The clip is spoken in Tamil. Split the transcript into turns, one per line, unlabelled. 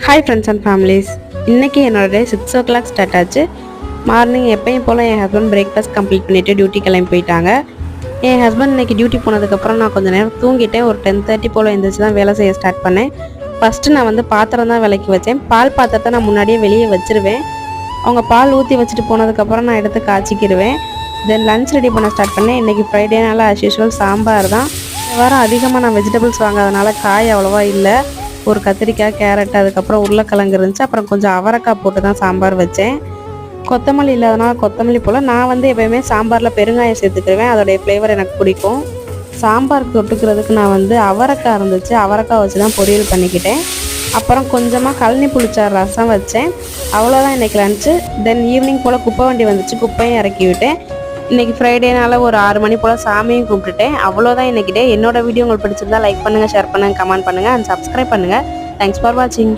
Hi friends and families. இன்றைக்கி என்னோட டே 6 o'clock ஸ்டார்ட் ஆச்சு. மார்னிங் எப்பயும் போல் என் ஹஸ்பண்ட் பிரேக்ஃபாஸ்ட் கம்ப்ளீட் பண்ணிவிட்டு டியூட்டி கிளம்பி போயிட்டாங்க. என் ஹஸ்பண்ட் இன்றைக்கி டியூட்டி போனதுக்கப்புறம் நான் கொஞ்சம் நேரம் தூங்கிட்டேன். ஒரு 10:30 போல் எழுந்திரிச்சு தான் வேலை செய்ய ஸ்டார்ட் பண்ணேன். ஃபஸ்ட்டு நான் வந்து பாத்திரம் தான் விளக்கி வச்சேன். பால் பாத்திரத்தை நான் முன்னாடியே வெளியே வச்சுருவேன். அவங்க பால் ஊற்றி வச்சுட்டு போனதுக்கப்புறம் நான் எடுத்து காய்ச்சிக்கிடுவேன். தென் லன்ச் ரெடி பண்ண ஸ்டார்ட் பண்ணேன். இன்றைக்கி ஃப்ரைடேனால ஆஸ் யூஷுவல் சாம்பார் தான். இந்த வாரம் அதிகமாக நான் வெஜிடபிள்ஸ் வாங்காதனால காய் அவ்வளோவா இல்லை. ஒரு கத்திரிக்காய், கேரட், அதுக்கப்புறம் உருளைக்கிழங்கு இருந்துச்சு. அப்புறம் கொஞ்சம் அவரைக்காய் போட்டு தான் சாம்பார் வச்சேன். கொத்தமல்லி இல்லாதனால கொத்தமல்லி போல் நான் வந்து எப்போயுமே சாம்பாரில் பெருங்காயம் சேர்த்துக்கிடுவேன். அதோடைய ஃப்ளேவர் எனக்கு பிடிக்கும். சாம்பாருக்கு தொட்டுக்கிறதுக்கு நான் வந்து அவரைக்காய் இருந்துச்சு, அவரைக்காய் வச்சு தான் பொரியல் பண்ணிக்கிட்டேன். அப்புறம் கொஞ்சமாக கழனி புளிச்சார் ரசம் வச்சேன். அவ்வளோதான் இன்றைக்கி லன்ச்சு. தென் ஈவினிங் போல் குப்பை வண்டி வந்துச்சு, குப்பையும் இறக்கி விட்டேன். இன்றைக்கி ஃப்ரைடேனால ஒரு 6 மணி போல் சாமியும் கும்பிட்டுட்டேன். அவ்வளோதான் இன்றைக்கி டே. என்னோடய வீடியோ உங்களுக்கு பிடிச்சிருந்தா லைக் பண்ணுங்கள், ஷேர் பண்ணுங்கள், கமெண்ட் பண்ணுங்கள் அண்ட் சப்ஸ்கிரைப் பண்ணுங்கள். தேங்க்ஸ் ஃபார் வாட்சிங்.